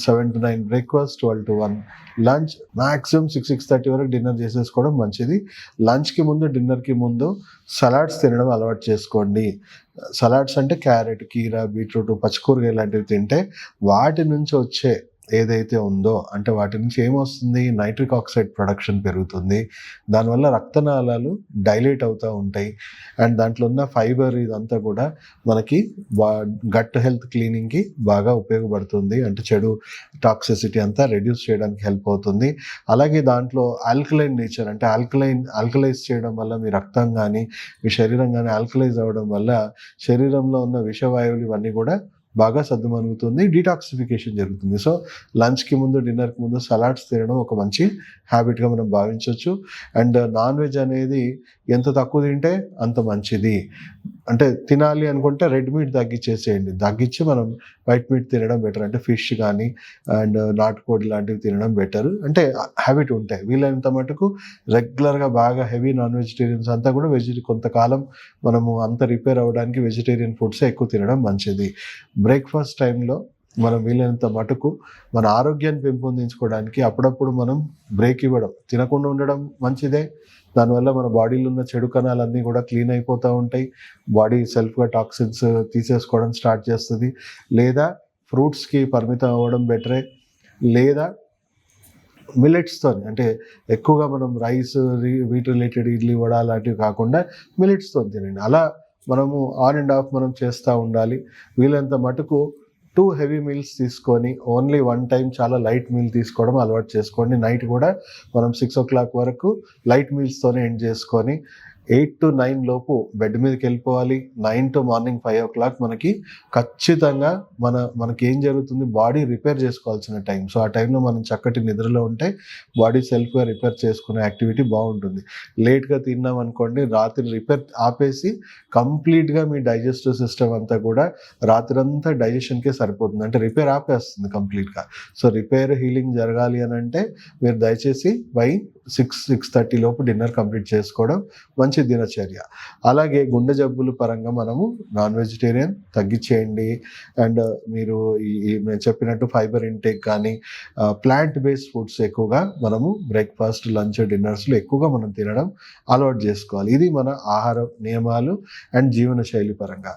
7 to 9 breakfast, 12 to 1 lunch, maximum 6-6:30 వరకు dinner చేసేసుకోవడం మంచిది. లంచ్కి ముందు డిన్నర్కి ముందు సలాడ్స్ తినడం అలవాటు చేసుకోండి. సలాడ్స్ అంటే క్యారెట్, కీరా, బీట్రూట్, పచ్చికూరగాయ లాంటివి తింటే వాటి నుంచి వచ్చే ఏదైతే ఉందో అంటే వాటి నుంచి ఏమొస్తుంది, నైట్రిక్ ఆక్సైడ్ ప్రొడక్షన్ పెరుగుతుంది. దానివల్ల రక్తనాళాలు డైలేట్ అవుతూ ఉంటాయి. అండ్ దాంట్లో ఉన్న ఫైబర్ ఇదంతా కూడా మనకి గట్ హెల్త్ క్లీనింగ్కి బాగా ఉపయోగపడుతుంది. అంటే చెడు టాక్సిసిటీ అంతా రెడ్యూస్ చేయడానికి హెల్ప్ అవుతుంది. అలాగే దాంట్లో ఆల్కలైన్ నేచర్ అంటే ఆల్కలైజ్ చేయడం వల్ల మీ రక్తం కానీ మీ శరీరం కానీ ఆల్కలైజ్ అవ్వడం వల్ల శరీరంలో ఉన్న విషవాయువులు ఇవన్నీ కూడా బాగా సద్దుమణుగుతుంది, డీటాక్సిఫికేషన్ జరుగుతుంది. సో లంచ్కి ముందు డిన్నర్కి ముందు సలాడ్స్ తినడం ఒక మంచి హ్యాబిట్గా మనం భావించవచ్చు. అండ్ నాన్ వెజ్ అనేది ఎంత తక్కువ తింటే అంత మంచిది. అంటే తినాలి అనుకుంటే రెడ్ మీట్ తగ్గించేసేయండి, తగ్గించి మనం వైట్ మీట్ తినడం బెటర్. అంటే ఫిష్ కానీ అండ్ నాటుకోడి లాంటివి తినడం బెటర్. అంటే హ్యాబిట్ ఉంటాయి. వీలైనంత మటుకు రెగ్యులర్గా బాగా హెవీ నాన్ వెజిటేరియన్స్ అంతా కూడా కొంతకాలం మనము అంత రిపేర్ అవ్వడానికి వెజిటేరియన్ ఫుడ్స్ ఎక్కువ తినడం మంచిది. బ్రేక్ఫాస్ట్ టైంలో మనం వీలైనంత మటుకు మన ఆరోగ్యాన్ని పెంపొందించుకోవడానికి అప్పుడప్పుడు మనం బ్రేక్ ఇవ్వడం, తినకుండా ఉండడం మంచిదే. దానివల్ల మన బాడీలో ఉన్న చెడు కణాలన్నీ కూడా క్లీన్ అయిపోతూ ఉంటాయి. బాడీ సెల్ఫ్గా టాక్సిన్స్ తీసేసుకోవడం స్టార్ట్ చేస్తుంది. లేదా ఫ్రూట్స్కి పరిమితం అవ్వడం బెటరే. లేదా మిల్లెట్స్తో అంటే ఎక్కువగా మనం rice, wheat related idli, vada లాంటివి కాకుండా మిల్లెట్స్తో తినండి. అలా మనము ఆన్ అండ్ ఆఫ్ మనం చేస్తూ ఉండాలి. వీలైనంత మటుకు 2 హెవీ మీల్స్ తీసుకొని ఓన్లీ 1 టైం చాలా లైట్ మీల్ తీసుకోవడం అలవాటు చేసుకోండి. నైట్ కూడా మనం 6 o'clock వరకు లైట్ మీల్స్తోనే ఎండ్ చేసుకొని 8 to 9 లోపు బెడ్ మీదకి వెళ్ళిపోవాలి. 9 to మార్నింగ్ 5 o'clock మనకి ఖచ్చితంగా మనకి ఏం జరుగుతుంది, బాడీ రిపేర్ చేసుకోవాల్సిన టైం. సో ఆ టైంలో మనం చక్కటి నిద్రలో ఉంటే బాడీ సెల్ఫ్గా రిపేర్ చేసుకునే యాక్టివిటీ బాగుంటుంది. లేట్గా తిన్నాం అనుకోండి, రాత్రి రిపేర్ ఆపేసి కంప్లీట్గా మీ డైజెస్టివ్ సిస్టమ్ అంతా కూడా రాత్రి అంతా డైజెషన్కే సరిపోతుంది. అంటే రిపేర్ ఆపేస్తుంది కంప్లీట్గా. సో రిపేర్ హీలింగ్ జరగాలి అని అంటే మీరు దయచేసి 6-6:30 లోపు డిన్నర్ కంప్లీట్ చేసుకోవడం మంచి దినచర్య. అలాగే గుండె జబ్బుల పరంగా మనము నాన్ వెజిటేరియన్ తగ్గించేయండి. అండ్ మీరు నేను చెప్పినట్టు ఫైబర్ ఇంటేక్ కానీ ప్లాంట్ బేస్డ్ ఫుడ్స్ ఎక్కువగా మనము బ్రేక్ఫాస్ట్, లంచ్, డిన్నర్స్లో ఎక్కువగా మనం తినడం అలవాటు చేసుకోవాలి. ఇది మన ఆహార నియమాలు అండ్ జీవన శైలి పరంగా.